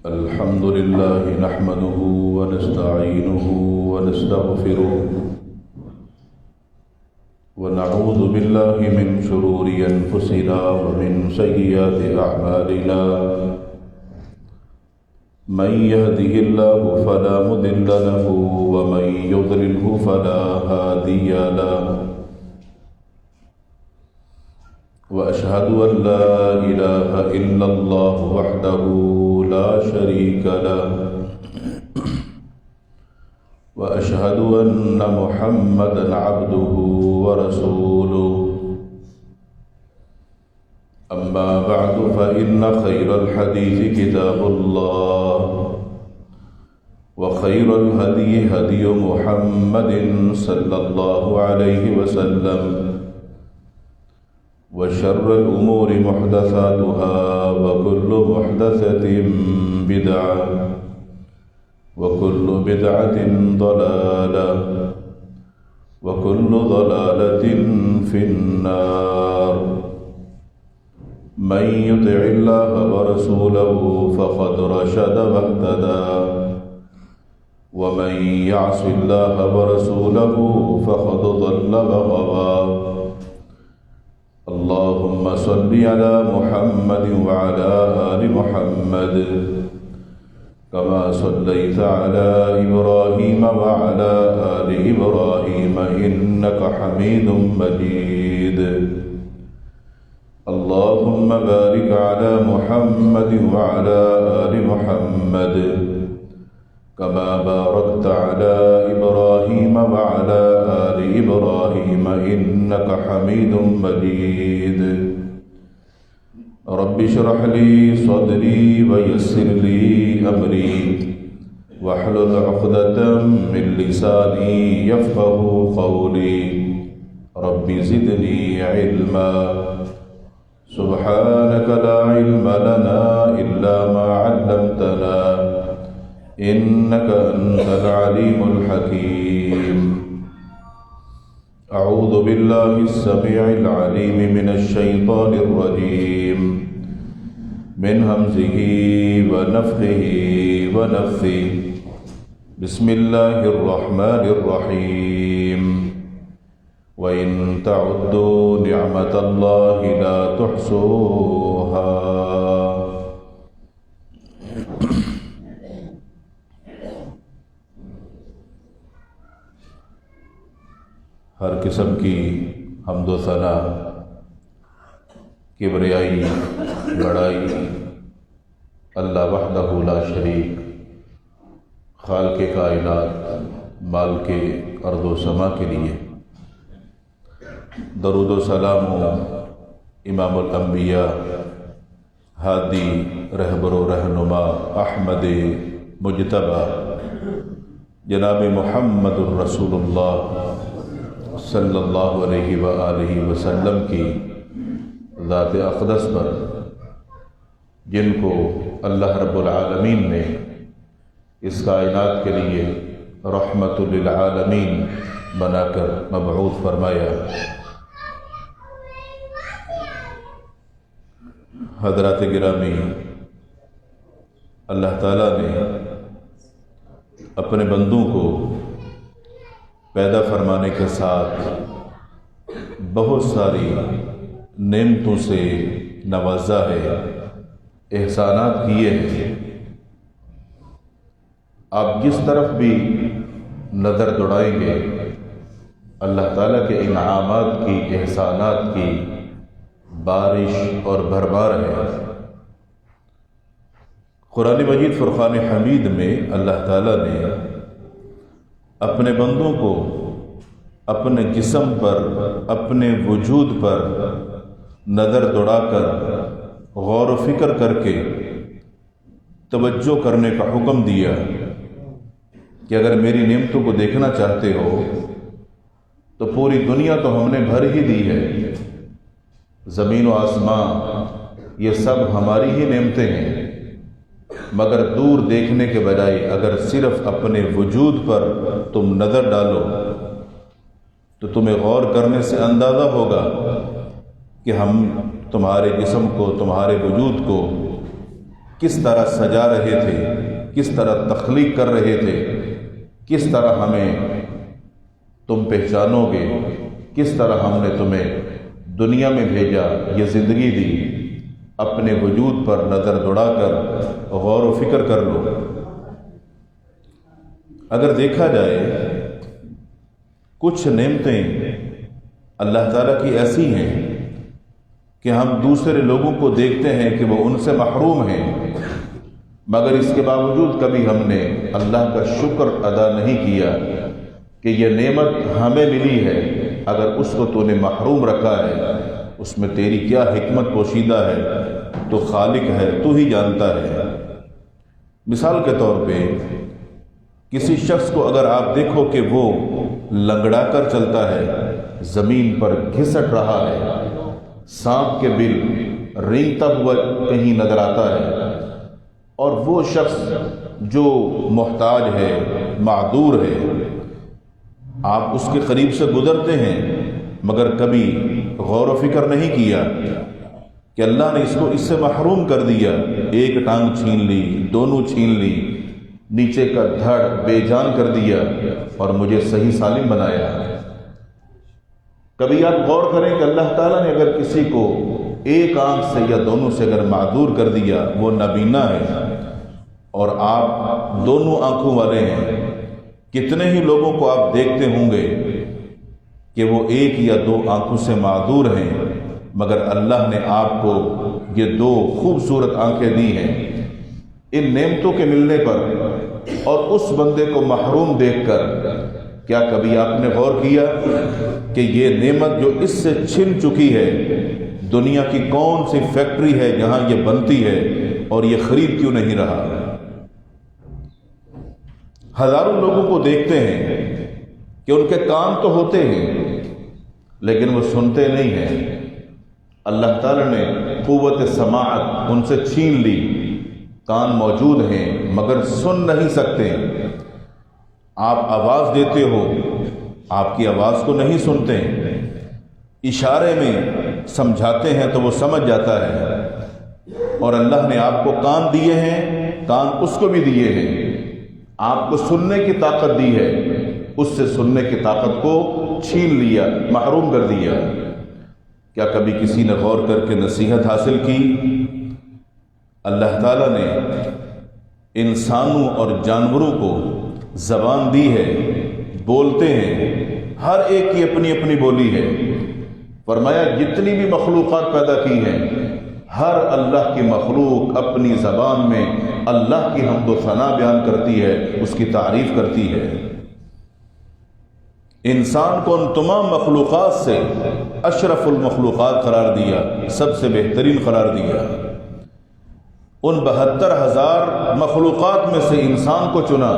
الحمد لله نحمده ونستعينه ونستغفره ونعوذ بالله من شرور أنفسنا ومن سيئات أعمالنا من يهده الله فلا مضل له ومن يضلله فلا هادي له وأشهد أن لا إله إلا الله وحده لا شريك له وأشهد أن محمدًا عبده ورسوله أما بعد فإن خير الحديث كتاب الله وخير الهدي هدي محمد صلى الله عليه وسلم وشر الأمور محدثاتها وكل محدثة بدعة وكل بدعة ضلالة وكل ضلالة في النار من يطع الله ورسوله فقد رشد واهتدى ومن يعص الله ورسوله فقد ضل وغوى اللهم صل على محمد وعلى آل محمد كما صليت على إبراهيم وعلى آل إبراهيم إنك حميد مجيد اللهم بارك على محمد وعلى آل محمد كما باركت على إبراهيم وعلى آل إبراهيم إنك حميد مجيد رب اشرح لي صدري ويسر لي أمري واحلل عقدة من لساني يفقه قولي رب زدني علما سبحانك لا علم لنا إلا ما علمتنا إنك أنت العليم الحكيم أعوذ بالله السميع العليم من الشيطان الرجيم من همزه ونفخه ونفثه بسم الله الرحمن الرحيم وإن تعدوا نعمة الله لا تحصوها ہر قسم کی حمد و ثنا کبریائی بڑائی اللہ وحدہ لا شریک خالق کائنات مالک ارض و سما کے لیے درود و سلام امام الانبیاء ہادی رہبر و رہنما احمد مجتبی جناب محمد الرسول اللہ صلی اللہ علیہ وآلہ وسلم کی ذات اقدس پر جن کو اللہ رب العالمین نے اس کائنات کے لیے رحمت للعالمین بنا کر مبعوث فرمایا۔ حضرات گرامی، اللہ تعالیٰ نے اپنے بندوں کو پیدا فرمانے کے ساتھ بہت ساری نعمتوں سے نوازا ہے، احسانات کیے ہیں۔ آپ جس طرف بھی نظر دوڑائیں گے اللہ تعالیٰ کے انعامات کی، احسانات کی بارش اور بھرمار ہے۔ قرآن مجید فرقان حمید میں اللہ تعالیٰ نے اپنے بندوں کو اپنے جسم پر، اپنے وجود پر نظر دوڑا کر غور و فکر کر کے توجہ کرنے کا حکم دیا کہ اگر میری نعمتوں کو دیکھنا چاہتے ہو تو پوری دنیا تو ہم نے بھر ہی دی ہے، زمین و آسمان یہ سب ہماری ہی نعمتیں ہیں، مگر دور دیکھنے کے بجائے اگر صرف اپنے وجود پر تم نظر ڈالو تو تمہیں غور کرنے سے اندازہ ہوگا کہ ہم تمہارے جسم کو، تمہارے وجود کو کس طرح سجا رہے تھے، کس طرح تخلیق کر رہے تھے، کس طرح ہمیں تم پہچانو گے، کس طرح ہم نے تمہیں دنیا میں بھیجا، یہ زندگی دی، اپنے وجود پر نظر دوڑا کر غور و فکر کر لو۔ اگر دیکھا جائے کچھ نعمتیں اللہ تعالیٰ کی ایسی ہیں کہ ہم دوسرے لوگوں کو دیکھتے ہیں کہ وہ ان سے محروم ہیں، مگر اس کے باوجود کبھی ہم نے اللہ کا شکر ادا نہیں کیا کہ یہ نعمت ہمیں ملی ہے، اگر اس کو تو نے محروم رکھا ہے اس میں تیری کیا حکمت پوشیدہ ہے، تو خالق ہے، تو ہی جانتا ہے۔ مثال کے طور پہ کسی شخص کو اگر آپ دیکھو کہ وہ لنگڑا کر چلتا ہے، زمین پر گھسٹ رہا ہے، سانپ کے بل رینگتا ہوا کہیں نظر آتا ہے، اور وہ شخص جو محتاج ہے، معذور ہے، آپ اس کے قریب سے گزرتے ہیں مگر کبھی غور و فکر نہیں کیا کہ اللہ نے اس کو اس سے محروم کر دیا، ایک ٹانگ چھین لی، دونوں چھین لی، نیچے کا دھڑ بے جان کر دیا اور مجھے صحیح سالم بنایا۔ کبھی آپ غور کریں کہ اللہ تعالیٰ نے اگر کسی کو ایک آنکھ سے یا دونوں سے اگر معذور کر دیا، وہ نابینا ہے، اور آپ دونوں آنکھوں والے ہیں، کتنے ہی لوگوں کو آپ دیکھتے ہوں گے کہ وہ ایک یا دو آنکھوں سے معذور ہیں، مگر اللہ نے آپ کو یہ دو خوبصورت آنکھیں دی ہیں۔ ان نعمتوں کے ملنے پر اور اس بندے کو محروم دیکھ کر کیا کبھی آپ نے غور کیا کہ یہ نعمت جو اس سے چھن چکی ہے، دنیا کی کون سی فیکٹری ہے جہاں یہ بنتی ہے اور یہ خرید کیوں نہیں رہا؟ ہزاروں لوگوں کو دیکھتے ہیں کہ ان کے کان تو ہوتے ہیں لیکن وہ سنتے نہیں ہیں۔ اللہ تعالیٰ نے قوت سماعت ان سے چھین لی، کان موجود ہیں مگر سن نہیں سکتے۔ آپ آواز دیتے ہو، آپ کی آواز کو نہیں سنتے، اشارے میں سمجھاتے ہیں تو وہ سمجھ جاتا ہے، اور اللہ نے آپ کو کان دیے ہیں، کان اس کو بھی دیے ہیں، آپ کو سننے کی طاقت دی ہے، اس سے سننے کی طاقت کو چھین لیا، محروم کر دیا۔ کیا کبھی کسی نے غور کر کے نصیحت حاصل کی؟ اللہ تعالیٰ نے انسانوں اور جانوروں کو زبان دی ہے، بولتے ہیں، ہر ایک کی اپنی اپنی بولی ہے۔ فرمایا جتنی بھی مخلوقات پیدا کی ہیں، ہر اللہ کی مخلوق اپنی زبان میں اللہ کی حمد و ثنا بیان کرتی ہے، اس کی تعریف کرتی ہے۔ انسان کو ان تمام مخلوقات سے اشرف المخلوقات قرار دیا، سب سے بہترین قرار دیا۔ ان 72,000 مخلوقات میں سے انسان کو چنا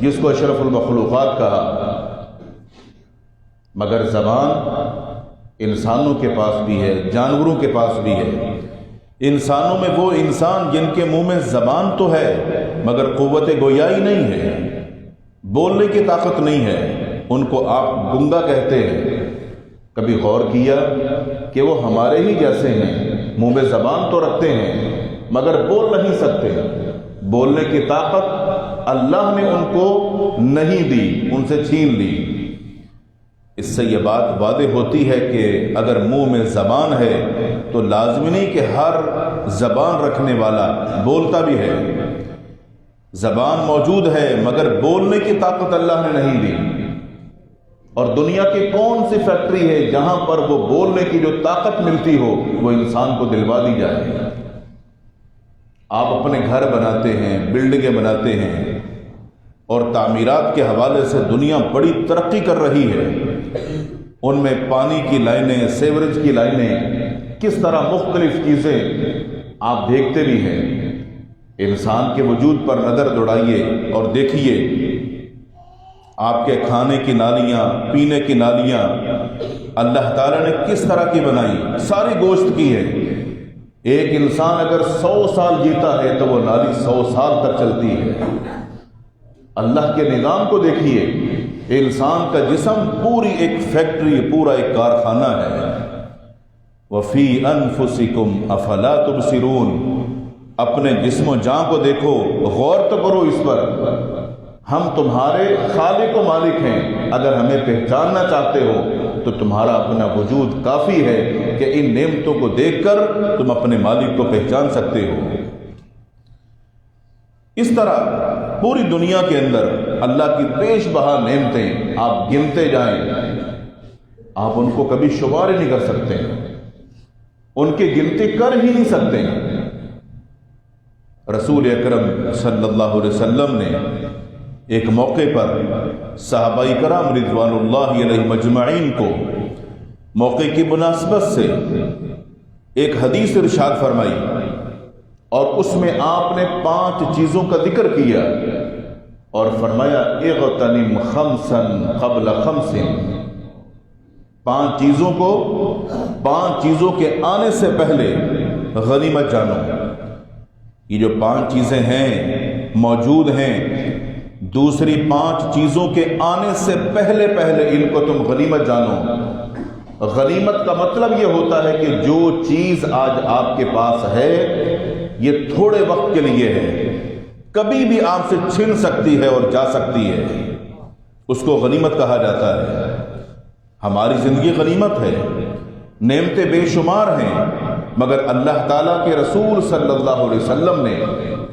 جس کو اشرف المخلوقات کہا، مگر زبان انسانوں کے پاس بھی ہے، جانوروں کے پاس بھی ہے۔ انسانوں میں وہ انسان جن کے منہ میں زبان تو ہے مگر قوت گویائی نہیں ہے، بولنے کی طاقت نہیں ہے، ان کو آپ گنگا کہتے ہیں۔ کبھی غور کیا کہ وہ ہمارے ہی جیسے ہیں، منہ میں زبان تو رکھتے ہیں مگر بول نہیں سکتے، بولنے کی طاقت اللہ نے ان کو نہیں دی، ان سے چھین لی۔ اس سے یہ بات واضح ہوتی ہے کہ اگر منہ میں زبان ہے تو لازمی نہیں کہ ہر زبان رکھنے والا بولتا بھی ہے۔ زبان موجود ہے مگر بولنے کی طاقت اللہ نے نہیں دی۔ اور دنیا کی کون سی فیکٹری ہے جہاں پر وہ بولنے کی جو طاقت ملتی ہو وہ انسان کو دلوا دی جائے؟ آپ اپنے گھر بناتے ہیں، بلڈنگیں بناتے ہیں، اور تعمیرات کے حوالے سے دنیا بڑی ترقی کر رہی ہے۔ ان میں پانی کی لائنیں، سیوریج کی لائنیں، کس طرح مختلف چیزیں آپ دیکھتے بھی ہیں۔ انسان کے وجود پر نظر دوڑائیے اور دیکھیے، آپ کے کھانے کی نالیاں، پینے کی نالیاں اللہ تعالیٰ نے کس طرح کی بنائی، ساری گوشت کی ہے۔ ایک انسان اگر 100 سال جیتا ہے تو وہ نالی 100 سال تک چلتی ہے۔ اللہ کے نظام کو دیکھیے، انسان کا جسم پوری ایک فیکٹری، پورا ایک کارخانہ ہے۔ وَفِي أَنفُسِكُمْ أَفَلَا تُبْصِرُونَ، اپنے جسم و جان کو دیکھو، غور تو کرو اس پر۔ ہم تمہارے خالق و مالک ہیں، اگر ہمیں پہچاننا چاہتے ہو تو تمہارا اپنا وجود کافی ہے کہ ان نعمتوں کو دیکھ کر تم اپنے مالک کو پہچان سکتے ہو۔ اس طرح پوری دنیا کے اندر اللہ کی بیش بہا نعمتیں آپ گنتے جائیں، آپ ان کو کبھی شمار ہی نہیں کر سکتے، ان کی گنتی کر ہی نہیں سکتے۔ رسول اکرم صلی اللہ علیہ وسلم نے ایک موقع پر صحابہ کرام رضوان اللہ علیہ مجمعین کو موقع کی مناسبت سے ایک حدیث ارشاد فرمائی، اور اس میں آپ نے 5 چیزوں کا ذکر کیا اور فرمایا اغتنم خمسا قبل خمس، 5 چیزوں کے آنے سے پہلے غنیمت جانو۔ یہ جو 5 چیزیں ہیں موجود ہیں، دوسری 5 چیزوں کے آنے سے پہلے ان کو تم غنیمت جانو۔ غنیمت کا مطلب یہ ہوتا ہے کہ جو چیز آج آپ کے پاس ہے یہ تھوڑے وقت کے لیے ہے، کبھی بھی آپ سے چھن سکتی ہے اور جا سکتی ہے، اس کو غنیمت کہا جاتا ہے۔ ہماری زندگی غنیمت ہے، نعمتیں بے شمار ہیں، مگر اللہ تعالیٰ کے رسول صلی اللہ علیہ وسلم نے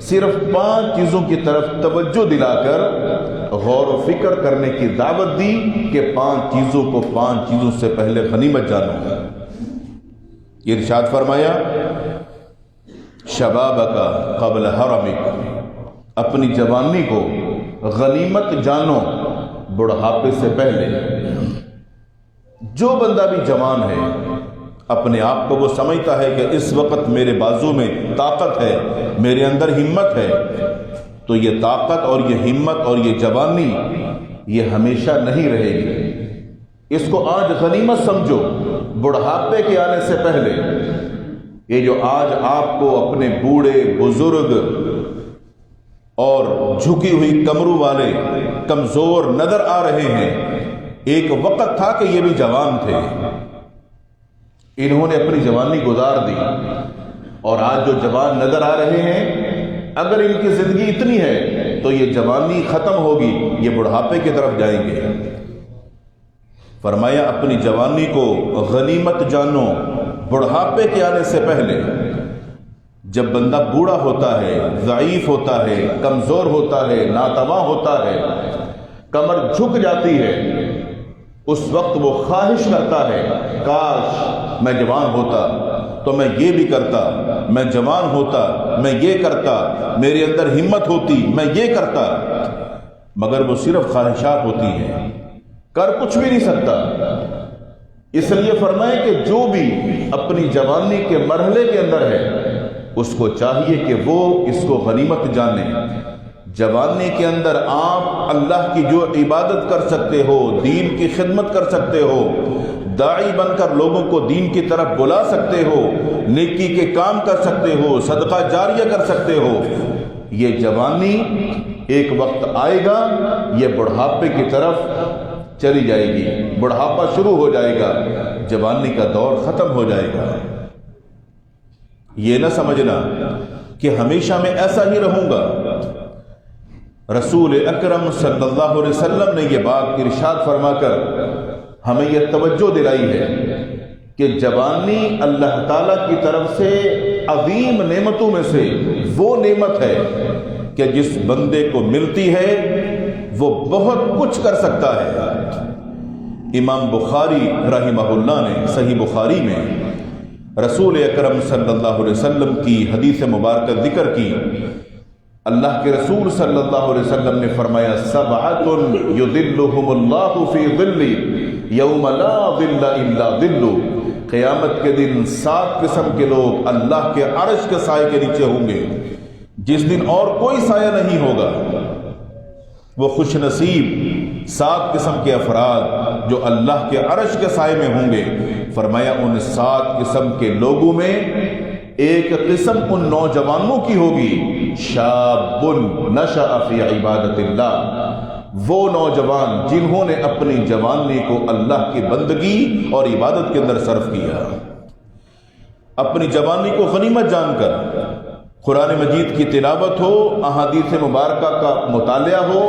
صرف 5 چیزوں کی طرف توجہ دلا کر غور و فکر کرنے کی دعوت دی کہ 5 چیزوں کو 5 چیزوں سے پہلے غنیمت جانو۔ یہ ارشاد فرمایا شبابک قبل حرمک، اپنی جوانی کو غنیمت جانو بڑھاپے سے پہلے۔ جو بندہ بھی جوان ہے اپنے آپ کو وہ سمجھتا ہے کہ اس وقت میرے بازو میں طاقت ہے، میرے اندر ہمت ہے، تو یہ طاقت اور یہ ہمت اور یہ جوانی یہ ہمیشہ نہیں رہے گی۔ اس کو آج غنیمت سمجھو بڑھاپے کے آنے سے پہلے۔ یہ جو آج آپ کو اپنے بوڑھے بزرگ اور جھکی ہوئی کمروں والے کمزور نظر آ رہے ہیں، ایک وقت تھا کہ یہ بھی جوان تھے، انہوں نے اپنی جوانی گزار دی، اور آج جو جوان نظر آ رہے ہیں اگر ان کی زندگی اتنی ہے تو یہ جوانی ختم ہوگی، یہ بڑھاپے کی طرف جائیں گے۔ فرمایا اپنی جوانی کو غنیمت جانو بڑھاپے کے آنے سے پہلے۔ جب بندہ بوڑھا ہوتا ہے، ضعیف ہوتا ہے، کمزور ہوتا ہے، ناتواں ہوتا ہے، کمر جھک جاتی ہے، اس وقت وہ خواہش کرتا ہے کاش میں جوان ہوتا تو میں یہ بھی کرتا، میں جوان ہوتا میں یہ کرتا، میرے اندر ہمت ہوتی میں یہ کرتا، مگر وہ صرف خواہشات ہوتی ہیں، کر کچھ بھی نہیں سکتا۔ اس لیے فرمائے کہ جو بھی اپنی جوانی کے مرحلے کے اندر ہے اس کو چاہیے کہ وہ اس کو غنیمت جانے۔ جوانی کے اندر آپ اللہ کی جو عبادت کر سکتے ہو، دین کی خدمت کر سکتے ہو، داعی بن کر لوگوں کو دین کی طرف بلا سکتے ہو، نیکی کے کام کر سکتے ہو، صدقہ جاریہ کر سکتے ہو، یہ جوانی ایک وقت آئے گا یہ بڑھاپے کی طرف چلی جائے گی، بڑھاپا شروع ہو جائے گا، جوانی کا دور ختم ہو جائے گا۔ یہ نہ سمجھنا کہ ہمیشہ میں ایسا ہی رہوں گا۔ رسول اکرم صلی اللہ علیہ وسلم نے یہ بات ارشاد فرما کر ہمیں یہ توجہ دلائی ہے کہ جوانی اللہ تعالیٰ کی طرف سے عظیم نعمتوں میں سے وہ نعمت ہے کہ جس بندے کو ملتی ہے وہ بہت کچھ کر سکتا ہے۔ امام بخاری رحمہ اللہ نے صحیح بخاری میں رسول اکرم صلی اللہ علیہ وسلم کی حدیث مبارکہ ذکر کی۔ اللہ کے رسول صلی اللہ علیہ وسلم نے فرمایا سبعۃ یظلھم اللہ فی ظلہ یوم لا ظل الا ظلہ، قیامت کے دن 7 قسم کے لوگ اللہ کے عرش کے سائے کے نیچے ہوں گے جس دن اور کوئی سایہ نہیں ہوگا۔ وہ خوش نصیب 7 قسم کے افراد جو اللہ کے عرش کے سائے میں ہوں گے۔ فرمایا ان 7 قسم کے لوگوں میں ایک قسم ان نوجوانوں کی ہوگی شاب نشأ فی عبادت اللہ، وہ نوجوان جنہوں نے اپنی جوانی کو اللہ کی بندگی اور عبادت کے اندر صرف کیا۔ اپنی جوانی کو غنیمت جان کر قرآن مجید کی تلاوت ہو، احادیث مبارکہ کا مطالعہ ہو،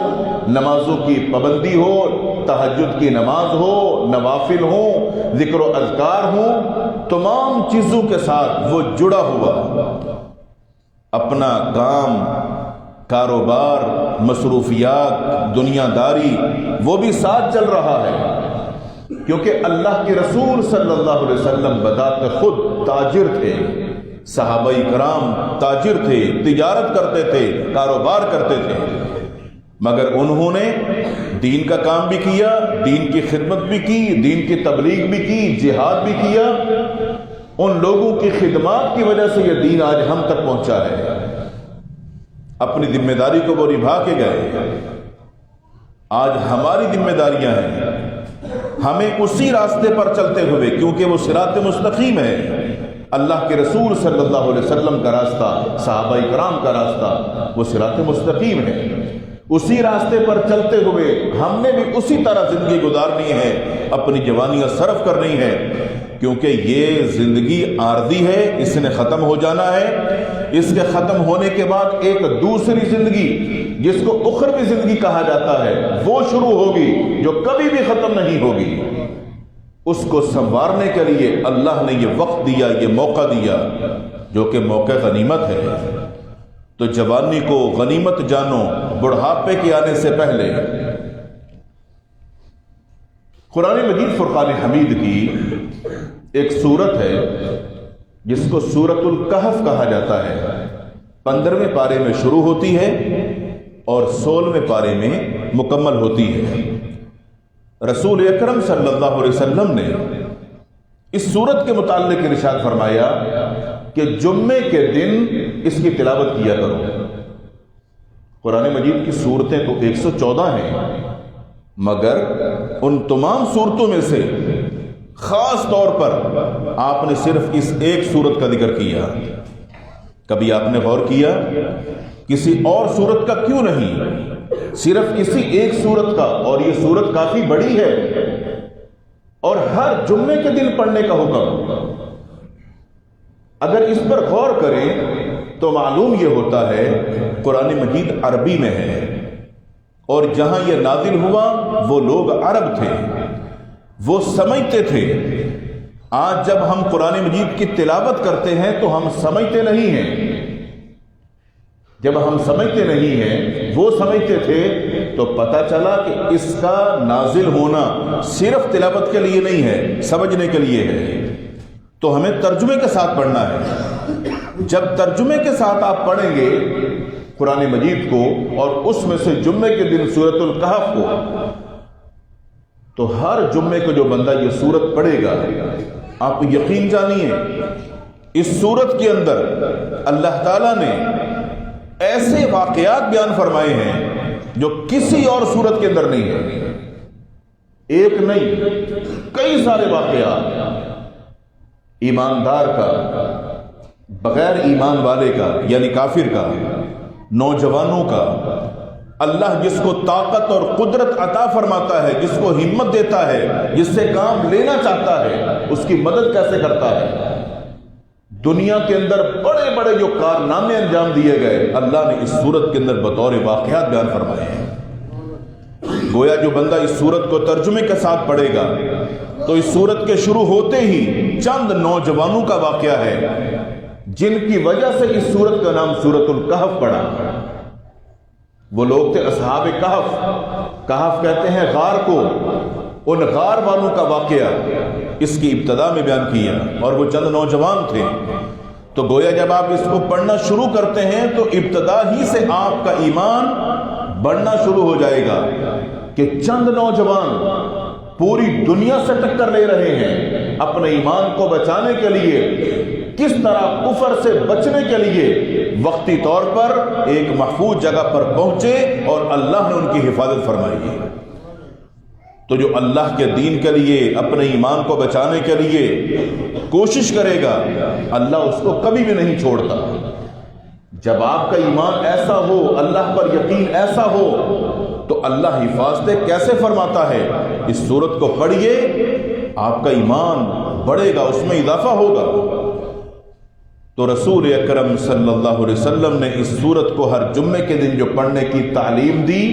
نمازوں کی پابندی ہو، تہجد کی نماز ہو، نوافل ہوں، ذکر و اذکار ہوں، تمام چیزوں کے ساتھ وہ جڑا ہوا اپنا کام، کاروبار، مصروفیات، دنیا داری وہ بھی ساتھ چل رہا ہے، کیونکہ اللہ کے رسول صلی اللہ علیہ وسلم بذات خود تاجر تھے، صحابہ کرام تاجر تھے، تجارت کرتے تھے، کاروبار کرتے تھے، مگر انہوں نے دین کا کام بھی کیا، دین کی خدمت بھی کی، دین کی تبلیغ بھی کی، جہاد بھی کیا۔ ان لوگوں کی خدمات کی وجہ سے یہ دین آج ہم تک پہنچا ہے۔ اپنی ذمہ داری کو وہ نبھا کے گئے، آج ہماری ذمہ داریاں ہیں، ہمیں اسی راستے پر چلتے ہوئے، کیونکہ وہ صراط مستقیم ہے، اللہ کے رسول صلی اللہ علیہ وسلم کا راستہ، صحابہ کرام کا راستہ، وہ صراط مستقیم ہے، اسی راستے پر چلتے ہوئے ہم نے بھی اسی طرح زندگی گزارنی ہے، اپنی جوانیاں صرف کرنی ہے، کیونکہ یہ زندگی عارضی ہے، اس نے ختم ہو جانا ہے۔ اس کے ختم ہونے کے بعد ایک دوسری زندگی جس کو اخروی زندگی کہا جاتا ہے وہ شروع ہوگی، جو کبھی بھی ختم نہیں ہوگی۔ اس کو سنوارنے کے لیے اللہ نے یہ وقت دیا، یہ موقع دیا، جو کہ موقع غنیمت ہے۔ تو جوانی کو غنیمت جانو بڑھاپے کے آنے سے پہلے۔ قرآن مجید فرقان حمید کی ایک سورت ہے جس کو سورۃ الکہف کہا جاتا ہے، 15ویں پارے میں شروع ہوتی ہے اور 16ویں پارے میں مکمل ہوتی ہے۔ رسول اکرم صلی اللہ علیہ وسلم نے اس سورت کے متعلق ارشاد فرمایا کہ جمعے کے دن اس کی تلاوت کیا کرو۔ قرآن مجید کی صورتیں تو 114 ہیں، مگر ان تمام صورتوں میں سے خاص طور پر آپ نے صرف اس ایک صورت کا ذکر کیا۔ کبھی آپ نے غور کیا کسی اور صورت کا کیوں نہیں، صرف اسی ایک صورت کا؟ اور یہ صورت کافی بڑی ہے اور ہر جمعے کے دن پڑھنے کا حکم۔ اگر اس پر غور کریں تو معلوم یہ ہوتا ہے قرآن مجید عربی میں ہے، اور جہاں یہ نازل ہوا وہ لوگ عرب تھے، وہ سمجھتے تھے۔ آج جب ہم قرآن مجید کی تلاوت کرتے ہیں تو ہم سمجھتے نہیں ہیں، جب ہم سمجھتے نہیں ہیں، وہ سمجھتے تھے، تو پتہ چلا کہ اس کا نازل ہونا صرف تلاوت کے لیے نہیں ہے، سمجھنے کے لیے ہے۔ تو ہمیں ترجمے کے ساتھ پڑھنا ہے۔ جب ترجمے کے ساتھ آپ پڑھیں گے قرآن مجید کو، اور اس میں سے جمعے کے دن سورۃ الکہف کو، تو ہر جمعے کو جو بندہ یہ سورت پڑھے گا، آپ یقین جانیے اس سورت کے اندر اللہ تعالیٰ نے ایسے واقعات بیان فرمائے ہیں جو کسی اور سورت کے اندر نہیں ہے۔ ایک نہیں، کئی سارے واقعات، ایماندار کا، بغیر ایمان والے کا یعنی کافر کا، نوجوانوں کا، اللہ جس کو طاقت اور قدرت عطا فرماتا ہے، جس کو ہمت دیتا ہے، جس سے کام لینا چاہتا ہے، اس کی مدد کیسے کرتا ہے۔ دنیا کے اندر بڑے بڑے جو کارنامے انجام دیے گئے، اللہ نے اس سورت کے اندر بطور واقعات بیان فرمائے ہیں۔ گویا جو بندہ اس سورت کو ترجمے کے ساتھ پڑھے گا تو اس سورت کے شروع ہوتے ہی چند نوجوانوں کا واقعہ ہے جن کی وجہ سے اس سورت کا نام سورۃ الکہف پڑا۔ وہ لوگ تھے اصحاب کہف، کہف کہتے ہیں غار کو، ان غار والوں کا واقعہ اس کی ابتدا میں بیان کیا، اور وہ چند نوجوان تھے۔ تو گویا جب آپ اس کو پڑھنا شروع کرتے ہیں تو ابتدا ہی سے آپ کا ایمان بڑھنا شروع ہو جائے گا کہ چند نوجوان پوری دنیا سے ٹکر لے رہے ہیں اپنے ایمان کو بچانے کے لیے، کس طرح کفر سے بچنے کے لیے وقتی طور پر ایک محفوظ جگہ پر پہنچے اور اللہ نے ان کی حفاظت فرمائی۔ تو جو اللہ کے دین کے لیے، اپنے ایمان کو بچانے کے لیے کوشش کرے گا، اللہ اس کو کبھی بھی نہیں چھوڑتا۔ جب آپ کا ایمان ایسا ہو، اللہ پر یقین ایسا ہو، تو اللہ حفاظتیں کیسے فرماتا ہے۔ اس سورت کو پڑھیے، آپ کا ایمان بڑھے گا، اس میں اضافہ ہوگا۔ تو رسول اکرم صلی اللہ علیہ وسلم نے اس سورت کو ہر جمعے کے دن جو پڑھنے کی تعلیم دی،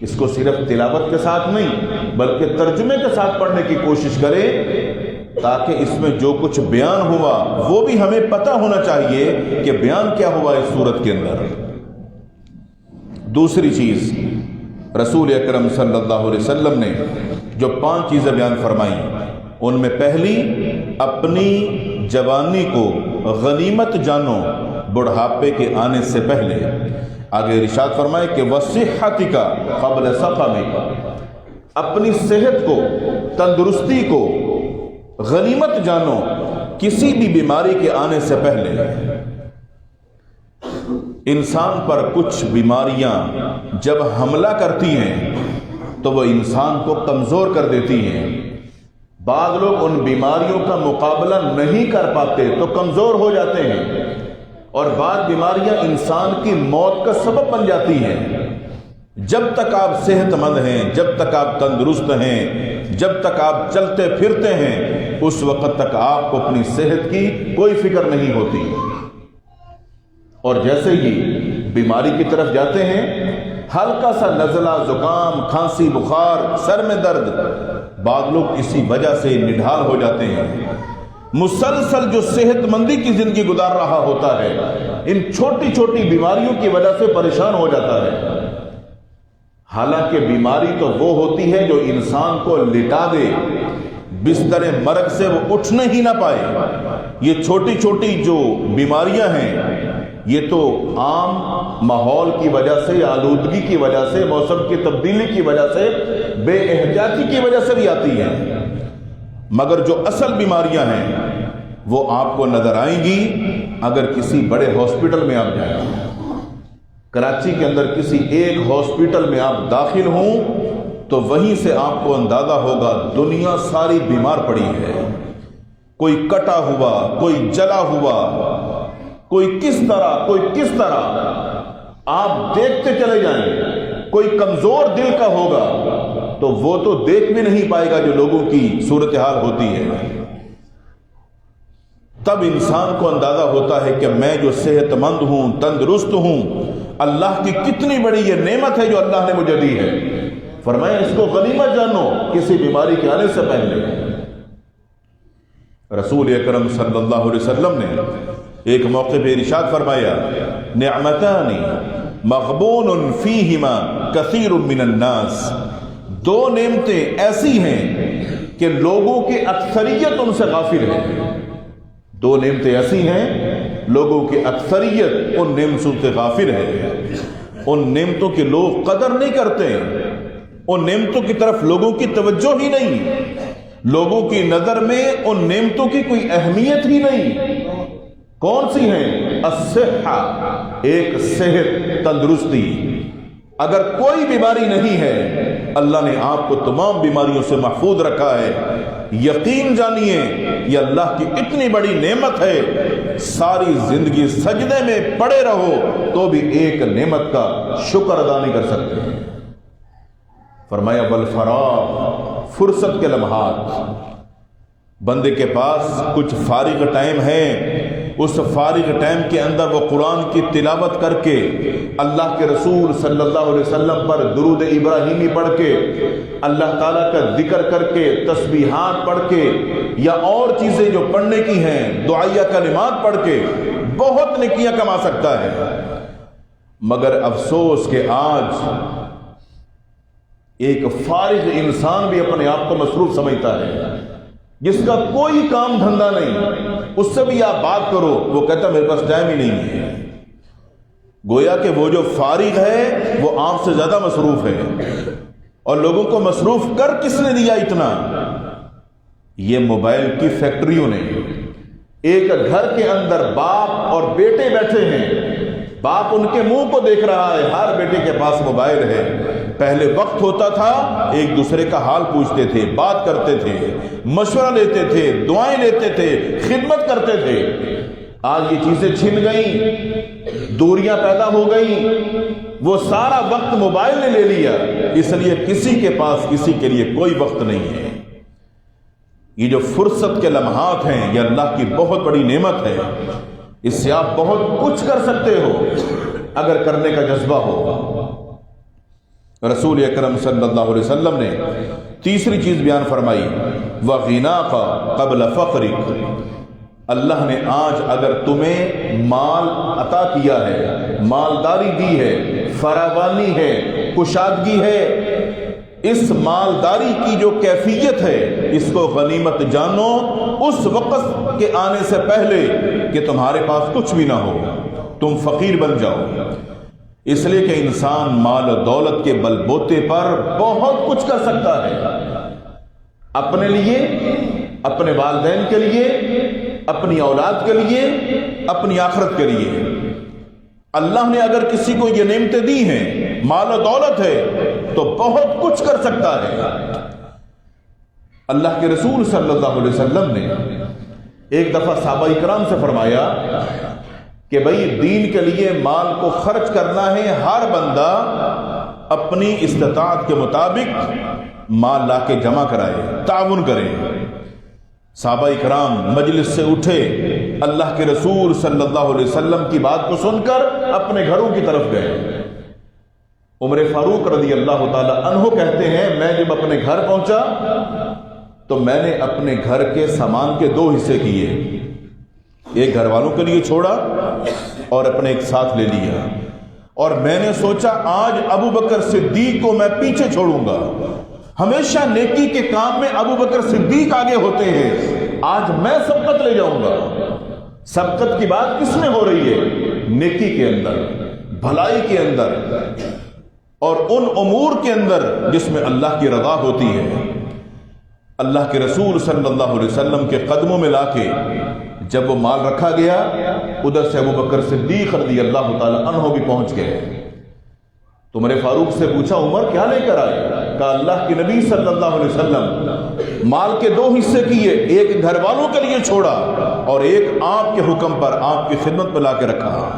اس کو صرف تلاوت کے ساتھ نہیں بلکہ ترجمے کے ساتھ پڑھنے کی کوشش کرے، تاکہ اس میں جو کچھ بیان ہوا وہ بھی ہمیں پتہ ہونا چاہیے کہ بیان کیا ہوا اس سورت کے اندر۔ دوسری چیز، رسول اکرم صلی اللہ علیہ وسلم نے جو 5 چیزیں بیان فرمائیں، ان میں پہلی، اپنی جوانی کو غنیمت جانو بڑھاپے کے آنے سے پہلے۔ آگے ارشاد فرمائے کہ وصحتک قبل سقمک، اپنی صحت کو، تندرستی کو غنیمت جانو کسی بھی بیماری کے آنے سے پہلے۔ انسان پر کچھ بیماریاں جب حملہ کرتی ہیں تو وہ انسان کو کمزور کر دیتی ہیں۔ بعض لوگ ان بیماریوں کا مقابلہ نہیں کر پاتے تو کمزور ہو جاتے ہیں، اور بعض بیماریاں انسان کی موت کا سبب بن جاتی ہیں۔ جب تک آپ صحت مند ہیں، جب تک آپ تندرست ہیں، جب تک آپ چلتے پھرتے ہیں، اس وقت تک آپ کو اپنی صحت کی کوئی فکر نہیں ہوتی، اور جیسے ہی بیماری کی طرف جاتے ہیں، ہلکا سا نزلہ، زکام، کھانسی، بخار، سر میں درد، بعض لوگ اسی وجہ سے نڈھال ہو جاتے ہیں۔ مسلسل جو صحت مندی کی زندگی گزار رہا ہوتا ہے، ان چھوٹی چھوٹی بیماریوں کی وجہ سے پریشان ہو جاتا ہے۔ حالانکہ بیماری تو وہ ہوتی ہے جو انسان کو لٹا دے، بستر مرگ سے وہ اٹھنے ہی نہ پائے۔ یہ چھوٹی چھوٹی جو بیماریاں ہیں، یہ تو عام ماحول کی وجہ سے، آلودگی کی وجہ سے، موسم کی تبدیلی کی وجہ سے، بے احتیاطی کی وجہ سے بھی آتی ہیں، مگر جو اصل بیماریاں ہیں وہ آپ کو نظر آئیں گی اگر کسی بڑے ہاسپٹل میں آپ جائیں۔ کراچی کے اندر کسی ایک ہاسپٹل میں آپ داخل ہوں تو وہیں سے آپ کو اندازہ ہوگا دنیا ساری بیمار پڑی ہے، کوئی کٹا ہوا، کوئی جلا ہوا، کوئی کس طرح، کوئی کس طرح، آپ دیکھتے چلے جائیں۔ کوئی کمزور دل کا ہوگا تو وہ تو دیکھ بھی نہیں پائے گا جو لوگوں کی صورتحال ہوتی ہے۔ تب انسان کو اندازہ ہوتا ہے کہ میں جو صحت مند ہوں، تندرست ہوں، اللہ کی کتنی بڑی یہ نعمت ہے جو اللہ نے مجھے دی ہے۔ فرمایا اس کو غنیمت جانو کسی بیماری کے آنے سے پہلے۔ رسول اکرم صلی اللہ علیہ وسلم نے ایک موقع پہ ارشاد فرمایا، نعمتان مغبون فیہما کثیر من الناس، 2 نعمتیں ایسی ہیں کہ لوگوں کی اکثریت ان سے غافل ہے۔ 2 نعمتیں ایسی ہیں لوگوں کی اکثریت ان نعمتوں سے غافل ہے، ان نعمتوں کی لوگ قدر نہیں کرتے، ان نعمتوں کی طرف لوگوں کی توجہ ہی نہیں، لوگوں کی نظر میں ان نعمتوں کی کوئی اہمیت ہی نہیں۔ کون سی ہیں؟ الصحہ، ایک صحت، تندرستی۔ اگر کوئی بیماری نہیں ہے، اللہ نے آپ کو تمام بیماریوں سے محفوظ رکھا ہے۔ یقین جانیے یہ اللہ کی اتنی بڑی نعمت ہے، ساری زندگی سجدے میں پڑے رہو تو بھی ایک نعمت کا شکر ادا نہیں کر سکتے۔ فرمایا والفراغ، فرصت کے لمحات، بندے کے پاس کچھ فارغ ٹائم ہے، اس فارغ ٹائم کے اندر وہ قرآن کی تلاوت کر کے، اللہ کے رسول صلی اللہ علیہ وسلم پر درود ابراہیمی پڑھ کے، اللہ تعالیٰ کا ذکر کر کے، تسبیحات پڑھ کے، یا اور چیزیں جو پڑھنے کی ہیں، دعائیہ کلمات پڑھ کے بہت نیکیاں کما سکتا ہے۔ مگر افسوس کہ آج ایک فارغ انسان بھی اپنے آپ کو مصروف سمجھتا ہے، جس کا کوئی کام دھندا نہیں، اس سے بھی آپ بات کرو وہ کہتا میرے پاس ٹائم ہی نہیں ہے۔ گویا کہ وہ جو فارغ ہے وہ آپ سے زیادہ مصروف ہے، اور لوگوں کو مصروف کر کس نے دیا اتنا؟ یہ موبائل کی فیکٹریوں نے۔ ایک گھر کے اندر باپ اور بیٹے بیٹھے ہیں، باپ ان کے منہ کو دیکھ رہا ہے، ہر بیٹے کے پاس موبائل ہے۔ پہلے وقت ہوتا تھا ایک دوسرے کا حال پوچھتے تھے، بات کرتے تھے، مشورہ لیتے تھے، دعائیں لیتے تھے، خدمت کرتے تھے۔ آج یہ چیزیں چھن گئیں، دوریاں پیدا ہو گئیں، وہ سارا وقت موبائل نے لے لیا، اس لیے کسی کے پاس کسی کے لیے کوئی وقت نہیں ہے۔ یہ جو فرصت کے لمحات ہیں یہ اللہ کی بہت بڑی نعمت ہے۔ اس سے آپ بہت کچھ کر سکتے ہو اگر کرنے کا جذبہ ہو۔ رسول اکرم صلی اللہ علیہ وسلم نے تیسری چیز بیان فرمائی، وَغِنَاقَ قَبْلَ فَقْرِكَ، اللہ نے آج اگر تمہیں مال عطا کیا ہے، مالداری دی ہے، فراوانی ہے، کشادگی ہے، اس مالداری کی جو کیفیت ہے اس کو غنیمت جانو اس وقت کے آنے سے پہلے کہ تمہارے پاس کچھ بھی نہ ہو، تم فقیر بن جاؤ۔ اس لیے کہ انسان مال و دولت کے بل بوتے پر بہت کچھ کر سکتا ہے، اپنے لیے، اپنے والدین کے لیے، اپنی اولاد کے لیے، اپنی آخرت کے لیے۔ اللہ نے اگر کسی کو یہ نعمتیں دی ہیں، مال و دولت ہے، تو بہت کچھ کر سکتا ہے۔ اللہ کے رسول صلی اللہ علیہ وسلم نے ایک دفعہ صحابہ کرام سے فرمایا کہ بھئی دین کے لیے مال کو خرچ کرنا ہے، ہر بندہ اپنی استطاعت کے مطابق مال لا کے جمع کرائے، تعاون کرے۔ صحابہ کرام مجلس سے اٹھے، اللہ کے رسول صلی اللہ علیہ وسلم کی بات کو سن کر اپنے گھروں کی طرف گئے۔ عمر فاروق رضی اللہ تعالی عنہ کہتے ہیں میں جب اپنے گھر پہنچا تو میں نے اپنے گھر کے سامان کے دو حصے کیے، ایک گھر والوں کے لیے چھوڑا اور اپنے ایک ساتھ لے لیا، اور میں نے سوچا آج ابو بکر صدیق کو میں پیچھے چھوڑوں گا۔ ہمیشہ نیکی کے کام میں ابو بکر صدیق آگے ہوتے ہیں، آج میں سبقت لے جاؤں گا۔ سبقت کی بات کس میں ہو رہی ہے؟ نیکی کے اندر، بھلائی کے اندر، اور ان امور کے اندر جس میں اللہ کی رضا ہوتی ہے۔ اللہ کے رسول صلی اللہ علیہ وسلم کے قدموں میں لا کے جب وہ مال رکھا گیا، ادھر سے ابو بکر صدیق رضی اللہ تعالی عنہ بھی پہنچ گئے۔ تو عمر فاروق سے پوچھا عمر کیا لے کر آئے؟ کہا اللہ کے نبی صلی اللہ علیہ وسلم مال کے دو حصے کیے، ایک گھر والوں کے لیے چھوڑا اور ایک آپ کے حکم پر آپ کی خدمت میں لا کے رکھا،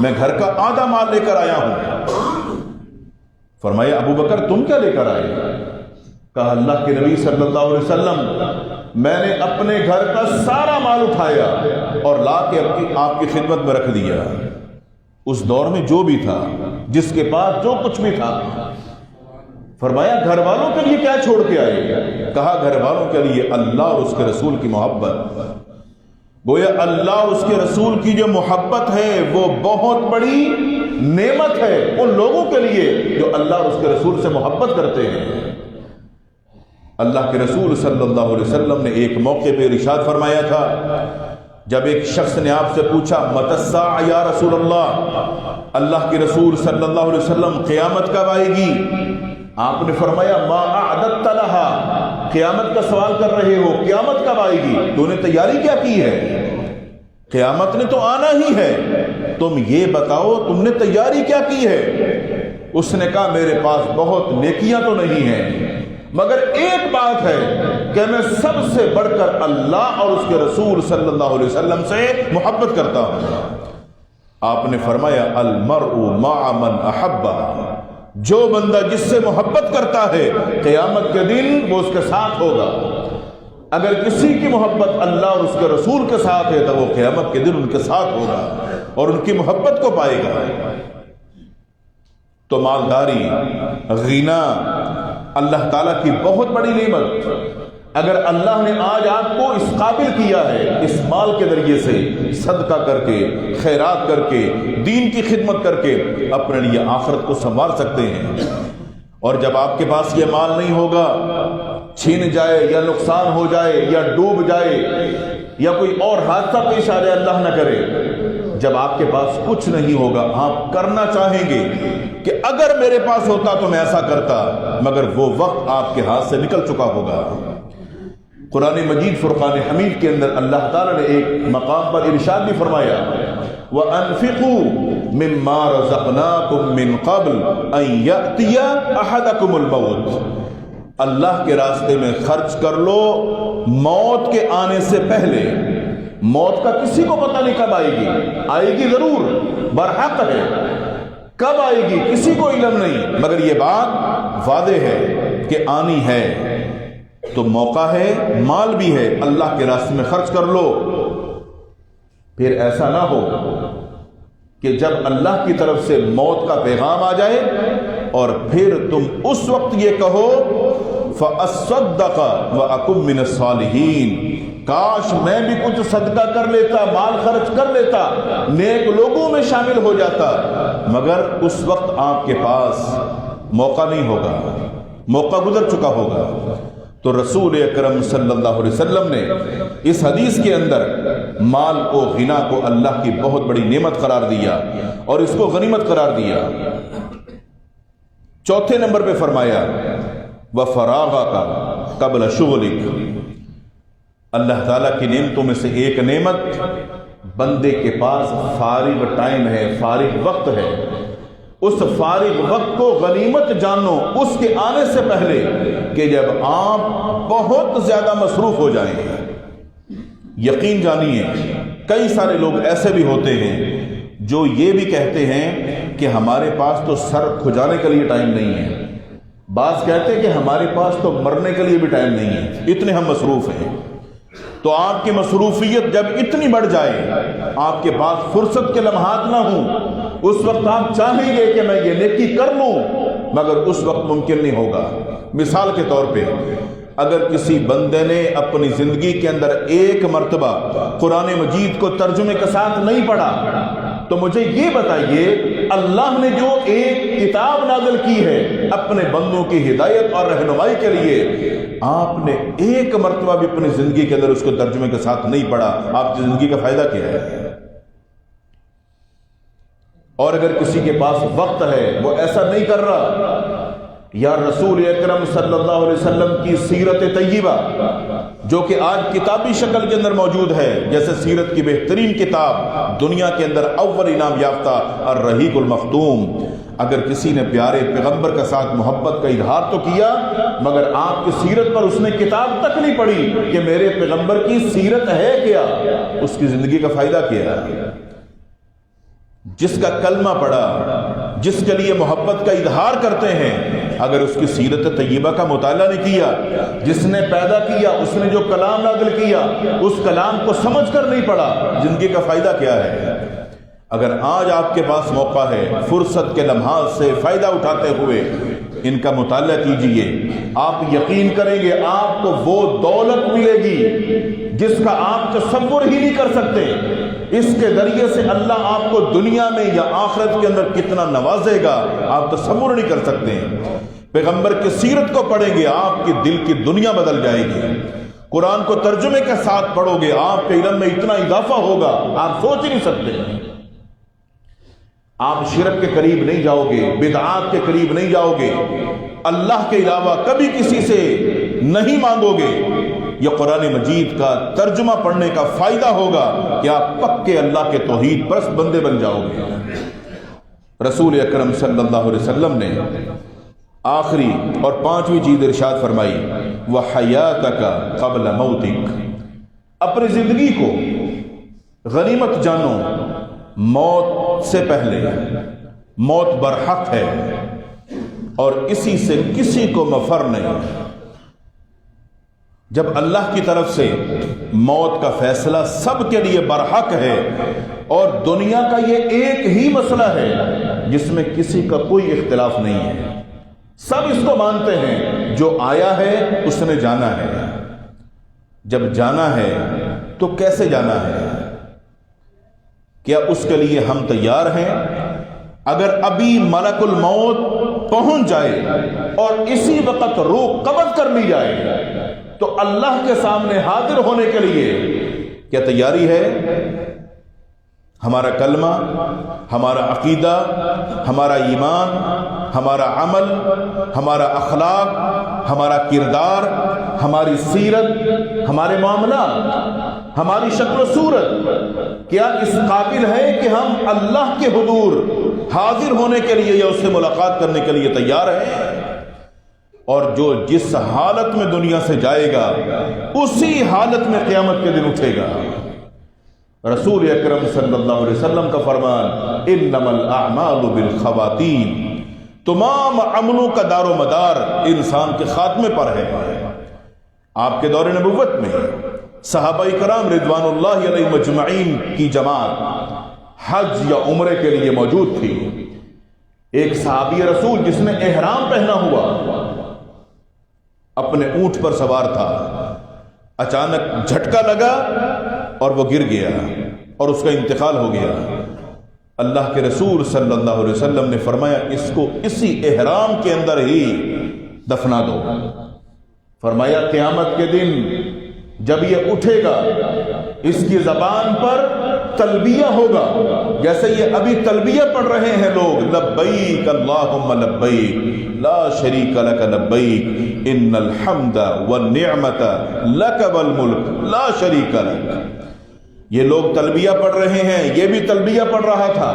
میں گھر کا آدھا مال لے کر آیا ہوں۔ فرمایا ابو بکر تم کیا لے کر آئے؟ کہا اللہ کے نبی صلی اللہ علیہ وسلم میں نے اپنے گھر کا سارا مال اٹھایا اور لا کے آپ کی خدمت میں رکھ دیا۔ اس دور میں جو بھی تھا، جس کے پاس جو کچھ بھی تھا۔ فرمایا گھر والوں کے لیے کیا چھوڑ کے آئے؟ کہا گھر والوں کے لیے اللہ اور اس کے رسول کی محبت۔ گویا اللہ اور اس کے رسول کی جو محبت ہے وہ بہت بڑی نعمت ہے ان لوگوں کے لیے جو اللہ اور اس کے رسول سے محبت کرتے ہیں۔ اللہ کے رسول صلی اللہ علیہ وسلم نے ایک موقع پہ ارشاد فرمایا تھا، جب ایک شخص نے آپ سے پوچھا متی الساعہ یا رسول اللہ کے رسول صلی اللہ علیہ وسلم قیامت کب آئے گی؟ آپ نے فرمایا ما اعددت لها، قیامت کا سوال کر رہے ہو، قیامت کب آئے گی؟ تو نے تیاری کیا کی ہے؟ قیامت نے تو آنا ہی ہے، تم یہ بتاؤ تم نے تیاری کیا کی ہے؟ اس نے کہا میرے پاس بہت نیکیاں تو نہیں ہیں، مگر ایک بات ہے کہ میں سب سے بڑھ کر اللہ اور اس کے رسول صلی اللہ علیہ وسلم سے محبت کرتا ہوں۔ آپ نے فرمایا المرء مع من احبہ، جو بندہ جس سے محبت کرتا ہے قیامت کے دن وہ اس کے ساتھ ہوگا۔ اگر کسی کی محبت اللہ اور اس کے رسول کے ساتھ ہے تو وہ قیامت کے دن ان کے ساتھ ہوگا اور ان کی محبت کو پائے گا۔ تو مالداری، غنا اللہ تعالیٰ کی بہت بڑی نعمت۔ اگر اللہ نے آج آپ کو اس قابل کیا ہے، اس مال کے ذریعے سے صدقہ کر کے، خیرات کر کے، دین کی خدمت کر کے اپنے لیے آخرت کو سنوار سکتے ہیں، اور جب آپ کے پاس یہ مال نہیں ہوگا، چھین جائے یا نقصان ہو جائے یا ڈوب جائے یا کوئی اور حادثہ پیش آ جائے اللہ نہ کرے، جب آپ کے پاس کچھ نہیں ہوگا آپ کرنا چاہیں گے کہ اگر میرے پاس ہوتا تو میں ایسا کرتا، مگر وہ وقت آپ کے ہاتھ سے نکل چکا ہوگا۔ قرآن مجید فرقان حمید کے اندر اللہ تعالیٰ نے ایک مقام پر ارشاد بھی فرمایا وَأَنفِقُوا مِمَّا رَزَقْنَاكُم مِّن قَبْلِ أَن يَأْتِيَ أَحَدَكُمُ الْمَوْتُ، اللہ کے راستے میں خرچ کر لو موت کے آنے سے پہلے۔ موت کا کسی کو پتہ نہیں کب آئے گی، آئے گی ضرور، برحق ہے، کب آئے گی کسی کو علم نہیں، مگر یہ بات واضح ہے کہ آنی ہے۔ تو موقع ہے، مال بھی ہے، اللہ کے راستے میں خرچ کر لو۔ پھر ایسا نہ ہو کہ جب اللہ کی طرف سے موت کا پیغام آ جائے اور پھر تم اس وقت یہ کہو فَأَصَّدَّقَ وَأَكُن مِّنَ الصَّالِحِينَ، کاش میں بھی کچھ صدقہ کر لیتا، مال خرچ کر لیتا، نیک لوگوں میں شامل ہو جاتا، مگر اس وقت آپ کے پاس موقع نہیں ہوگا، موقع گزر چکا ہوگا۔ تو رسول اکرم صلی اللہ علیہ وسلم نے اس حدیث کے اندر مال کو، غنا کو اللہ کی بہت بڑی نعمت قرار دیا اور اس کو غنیمت قرار دیا۔ چوتھے نمبر پہ فرمایا وَفَرَاغَكَ قَبْلَ شُغْلِكَ، اللہ تعالیٰ کی نعمتوں میں سے ایک نعمت بندے کے پاس فارغ ٹائم ہے، فارغ وقت ہے، اس فارغ وقت کو غنیمت جانو اس کے آنے سے پہلے کہ جب آپ بہت زیادہ مصروف ہو جائیں۔ یقین جانیے کئی سارے لوگ ایسے بھی ہوتے ہیں جو یہ بھی کہتے ہیں کہ ہمارے پاس تو سر کھجانے کے لیے ٹائم نہیں ہے، بعض کہتے ہیں کہ ہمارے پاس تو مرنے کے لیے بھی ٹائم نہیں ہے، اتنے ہم مصروف ہیں۔ تو آپ کی مصروفیت جب اتنی بڑھ جائے، آپ کے پاس فرصت کے لمحات نہ ہوں، اس وقت آپ چاہیں گے کہ میں یہ نیکی کر لوں، مگر اس وقت ممکن نہیں ہوگا۔ مثال کے طور پہ اگر کسی بندے نے اپنی زندگی کے اندر ایک مرتبہ قرآن مجید کو ترجمے کے ساتھ نہیں پڑھا تو مجھے یہ بتائیے، اللہ نے جو ایک کتاب نازل کی ہے اپنے بندوں کی ہدایت اور رہنمائی کے لیے، آپ نے ایک مرتبہ بھی اپنی زندگی کے اندر اس کو ترجمے کے ساتھ نہیں پڑھا، آپ کی زندگی کا فائدہ کیا ہے؟ اور اگر کسی کے پاس وقت ہے وہ ایسا نہیں کر رہا، یا رسول اکرم صلی اللہ علیہ وسلم کی سیرت طیبہ جو کہ آج کتابی شکل کے اندر موجود ہے، جیسے سیرت کی بہترین کتاب دنیا کے اندر اول انعام یافتہ الرحیق المختوم، اگر کسی نے پیارے پیغمبر کے ساتھ محبت کا اظہار تو کیا مگر آپ کی سیرت پر اس نے کتاب تک نہیں پڑھی کہ میرے پیغمبر کی سیرت ہے کیا، اس کی زندگی کا فائدہ کیا ہے؟ جس کا کلمہ پڑھا، جس کے لیے محبت کا اظہار کرتے ہیں، اگر اس کی سیرت طیبہ کا مطالعہ نہیں کیا، جس نے پیدا کیا، اس نے جو کلام نازل کیا، اس کلام کو سمجھ کر نہیں پڑھا، زندگی کا فائدہ کیا ہے؟ اگر آج آپ کے پاس موقع ہے، فرصت کے لمحات سے فائدہ اٹھاتے ہوئے ان کا مطالعہ کیجئے، آپ یقین کریں گے آپ کو وہ دولت ملے گی جس کا آپ تصور ہی نہیں کر سکتے۔ اس کے ذریعے سے اللہ آپ کو دنیا میں یا آخرت کے اندر کتنا نوازے گا آپ تصور نہیں کر سکتے۔ پیغمبر کی سیرت کو پڑھیں گے آپ کی دل کی دنیا بدل جائے گی، قرآن کو ترجمے کے ساتھ پڑھو گے آپ کے علم میں اتنا اضافہ ہوگا آپ سوچ نہیں سکتے۔ آپ شرک کے قریب نہیں جاؤ گے، بدعات کے قریب نہیں جاؤ گے، اللہ کے علاوہ کبھی کسی سے نہیں مانگو گے۔ یہ قرآن مجید کا ترجمہ پڑھنے کا فائدہ ہوگا کہ آپ پکے اللہ کے توحید پرست بندے بن جاؤ گے۔ رسول اکرم صلی اللہ علیہ وسلم نے آخری اور پانچویں چیز ارشاد فرمائی وَحَيَاتَكَ قَبْلَ مَوْتِكَ، اپنی زندگی کو غنیمت جانو موت سے پہلے۔ موت برحق ہے اور اسی سے کسی کو مفر نہیں۔ جب اللہ کی طرف سے موت کا فیصلہ سب کے لیے برحق ہے اور دنیا کا یہ ایک ہی مسئلہ ہے جس میں کسی کا کوئی اختلاف نہیں ہے، سب اس کو مانتے ہیں، جو آیا ہے اس نے جانا ہے۔ جب جانا ہے تو کیسے جانا ہے؟ کیا اس کے لیے ہم تیار ہیں؟ اگر ابھی ملک الموت پہنچ جائے اور اسی وقت روح قبض کر لی جائے تو اللہ کے سامنے حاضر ہونے کے لیے کیا تیاری ہے؟ ہمارا کلمہ، ہمارا عقیدہ، ہمارا ایمان، ہمارا عمل، ہمارا اخلاق، ہمارا کردار، ہماری سیرت، ہمارے معاملات، ہماری شکل و صورت کیا اس قابل ہے کہ ہم اللہ کے حضور حاضر ہونے کے لیے یا اس سے ملاقات کرنے کے لیے تیار ہیں؟ اور جو جس حالت میں دنیا سے جائے گا اسی حالت میں قیامت کے دن اٹھے گا۔ رسول اکرم صلی اللہ علیہ وسلم کا فرمان انما الاعمال بالخواتیم، تمام عملوں کا دار و مدار انسان کے خاتمے پر ہے۔ آپ کے دور نبوت میں صحابہ کرام رضوانُاللہ علیہم اجمعین کی جماعت حج یا عمرے کے لیے موجود تھی. ایک صحابی رسول جس نے احرام پہنا ہوا اپنے اونٹ پر سوار تھا، اچانک جھٹکا لگا اور وہ گر گیا اور اس کا انتقال ہو گیا. اللہ کے رسول صلی اللہ علیہ وسلم نے فرمایا اس کو اسی احرام کے اندر ہی دفنا دو. فرمایا قیامت کے دن جب یہ اٹھے گا اس کی زبان پر تلبیہ ہوگا، جیسے یہ ابھی تلبیہ پڑھ رہے ہیں لوگ، لبیک اللہم لبیک لا شریک لک لبیک ان الحمد والنعمت لک والملک لا شریک لک. یہ لوگ تلبیہ پڑھ رہے ہیں، یہ بھی تلبیہ پڑھ رہا تھا.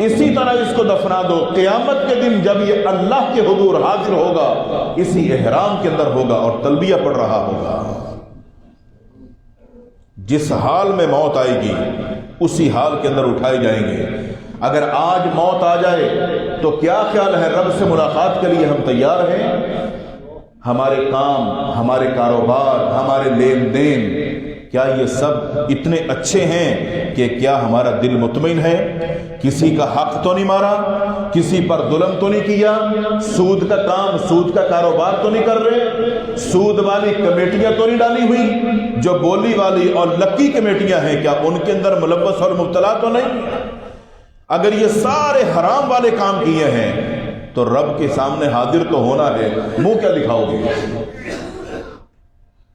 اسی طرح اس کو دفنا دو. قیامت کے دن جب یہ اللہ کے حضور حاضر ہوگا اسی احرام کے اندر ہوگا اور تلبیہ پڑھ رہا ہوگا. جس حال میں موت آئے گی اسی حال کے اندر اٹھائے جائیں گے. اگر آج موت آ جائے تو کیا خیال ہے رب سے ملاقات کے لیے ہم تیار ہیں؟ ہمارے کام، ہمارے کاروبار، ہمارے لین دین، کیا یہ سب اتنے اچھے ہیں کہ کیا ہمارا دل مطمئن ہے؟ کسی کا حق تو نہیں مارا، کسی پر ظلم تو نہیں کیا، سود کا کام، سود کا کاروبار تو نہیں کر رہے، سود والی کمیٹیاں تو نہیں ڈالی ہوئی، جو بولی والی اور لکی کمیٹیاں ہیں کیا ان کے اندر ملوث اور مبتلا تو نہیں؟ اگر یہ سارے حرام والے کام کیے ہیں تو رب کے سامنے حاضر تو ہونا ہے، منہ کیا دکھاؤ گے؟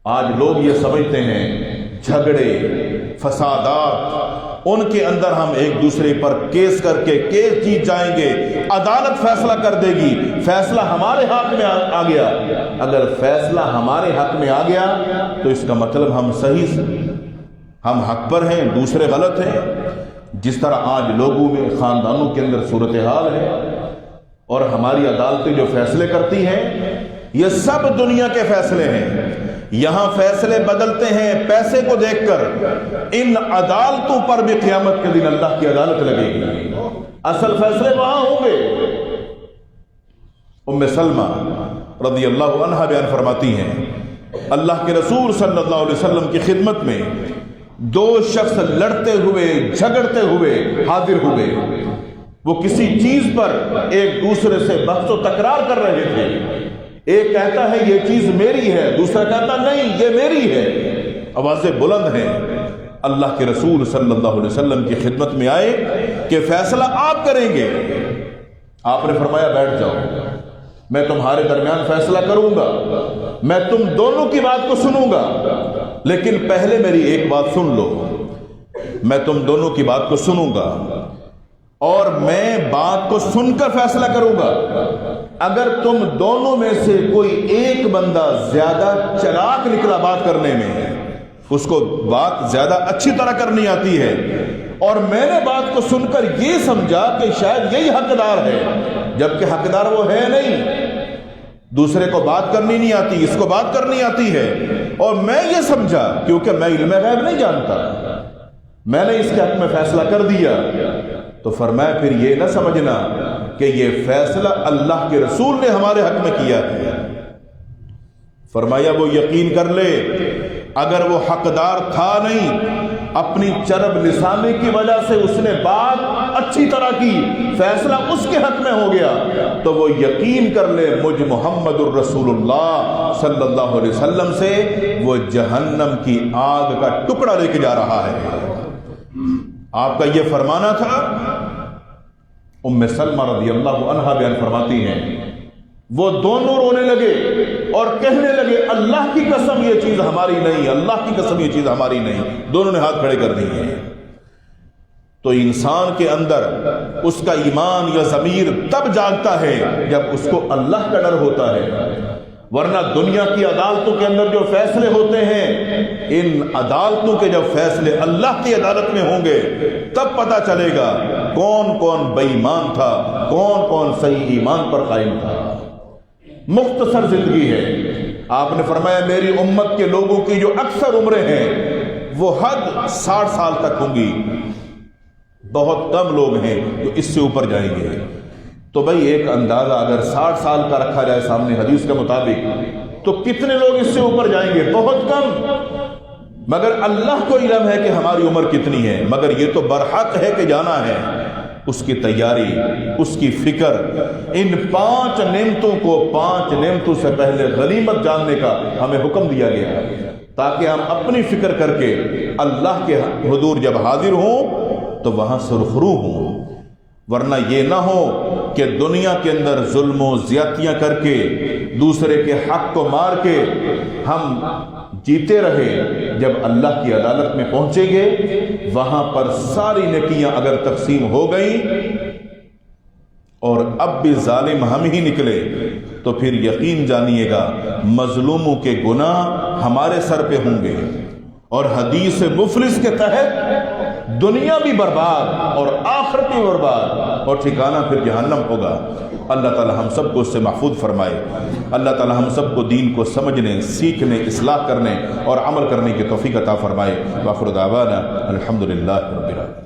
آج لوگ یہ سمجھتے ہیں جھگڑے، فسادات، ان کے اندر ہم ایک دوسرے پر کیس کر کے کیس جیت جائیں گے، عدالت فیصلہ کر دے گی، فیصلہ ہمارے حق میں آ گیا. اگر فیصلہ ہمارے حق میں آ گیا تو اس کا مطلب ہم صحیح، ہم حق پر ہیں، دوسرے غلط ہیں. جس طرح آج لوگوں میں، خاندانوں کے اندر صورتحال ہے اور ہماری عدالتیں جو فیصلے کرتی ہیں یہ سب دنیا کے فیصلے ہیں. یہاں فیصلے بدلتے ہیں پیسے کو دیکھ کر. ان عدالتوں پر بھی قیامت کے دن اللہ کی عدالت لگے گی، اصل فیصلے وہاں ہوں گے. ام سلمہ رضی اللہ عنہا بیان فرماتی ہیں اللہ کے رسول صلی اللہ علیہ وسلم کی خدمت میں دو شخص لڑتے ہوئے، جھگڑتے ہوئے حاضر ہوئے. وہ کسی چیز پر ایک دوسرے سے بحث و تکرار کر رہے تھے. ایک کہتا ہے یہ چیز میری ہے، دوسرا کہتا نہیں یہ میری ہے. آوازیں بلند ہیں. اللہ کے رسول صلی اللہ علیہ وسلم کی خدمت میں آئے کہ فیصلہ آپ کریں گے. آپ نے فرمایا بیٹھ جاؤ، میں تمہارے درمیان فیصلہ کروں گا، میں تم دونوں کی بات کو سنوں گا، لیکن پہلے میری ایک بات سن لو. میں تم دونوں کی بات کو سنوں گا اور میں بات کو سن کر فیصلہ کروں گا. اگر تم دونوں میں سے کوئی ایک بندہ زیادہ چلاک نکلا بات کرنے میں، اس کو بات زیادہ اچھی طرح کرنی آتی ہے، اور میں نے بات کو سن کر یہ سمجھا کہ شاید یہی حقدار ہے، جبکہ حقدار وہ ہے نہیں، دوسرے کو بات کرنی نہیں آتی، اس کو بات کرنی آتی ہے، اور میں یہ سمجھا کیونکہ میں علم غیب نہیں جانتا، میں نے اس کے حق میں فیصلہ کر دیا. تو فرمایا پھر یہ نہ سمجھنا کہ یہ فیصلہ اللہ کے رسول نے ہمارے حق میں کیا ہے. فرمایا وہ یقین کر لے اگر وہ حقدار تھا نہیں، اپنی چرب لسانی کی وجہ سے اس نے بات اچھی طرح کی، فیصلہ اس کے حق میں ہو گیا، تو وہ یقین کر لے مجھ محمد الرسول اللہ صلی اللہ علیہ وسلم سے وہ جہنم کی آگ کا ٹکڑا لے کے جا رہا ہے. آپ کا یہ فرمانا تھا. ام سلمہ رضی اللہ عنہا بیان فرماتی ہیں وہ دونوں رونے لگے اور کہنے لگے اللہ کی قسم یہ چیز ہماری نہیں، اللہ کی قسم یہ چیز ہماری نہیں. دونوں نے ہاتھ کھڑے کر دیے. تو انسان کے اندر اس کا ایمان یا ضمیر تب جاگتا ہے جب اس کو اللہ کا ڈر ہوتا ہے، ورنہ دنیا کی عدالتوں کے اندر جو فیصلے ہوتے ہیں، ان عدالتوں کے جب فیصلے اللہ کی عدالت میں ہوں گے تب پتہ چلے گا کون کون بے ایمان تھا، کون کون صحیح ایمان پر قائم تھا. مختصر زندگی ہے. آپ نے فرمایا میری امت کے لوگوں کی جو اکثر عمریں ہیں وہ حد 60 سال تک ہوں گی، بہت کم لوگ ہیں جو اس سے اوپر جائیں گے. تو بھائی ایک اندازہ اگر 60 سال کا رکھا جائے سامنے حدیث کے مطابق تو کتنے لوگ اس سے اوپر جائیں گے؟ بہت کم. مگر اللہ کو علم ہے کہ ہماری عمر کتنی ہے، مگر یہ تو برحق ہے کہ جانا ہے۔ اس کی تیاری، اس کی فکر، ان 5 نعمتوں کو 5 نعمتوں سے پہلے غنیمت جاننے کا ہمیں حکم دیا گیا ہے، تاکہ ہم اپنی فکر کر کے اللہ کے حضور جب حاضر ہوں تو وہاں سرخرو ہوں۔ ورنہ یہ نہ ہو کہ دنیا کے اندر ظلم و زیادتیاں کر کے، دوسرے کے حق کو مار کے ہم جیتے رہے، جب اللہ کی عدالت میں پہنچیں گے وہاں پر ساری نیکیاں اگر تقسیم ہو گئیں اور اب بھی ظالم ہم ہی نکلے تو پھر یقین جانیے گا مظلوموں کے گناہ ہمارے سر پہ ہوں گے، اور حدیث مفلس کے تحت دنیا بھی برباد اور آخرت بھی برباد، اور ٹھکانہ پھر جہنم ہوگا۔ اللہ تعالی ہم سب کو اس سے محفوظ فرمائے۔ اللہ تعالی ہم سب کو دین کو سمجھنے، سیکھنے، اصلاح کرنے اور عمل کرنے کی توفیق عطا فرمائے۔ وآخر دعوانا الحمدللہ رب العالمین۔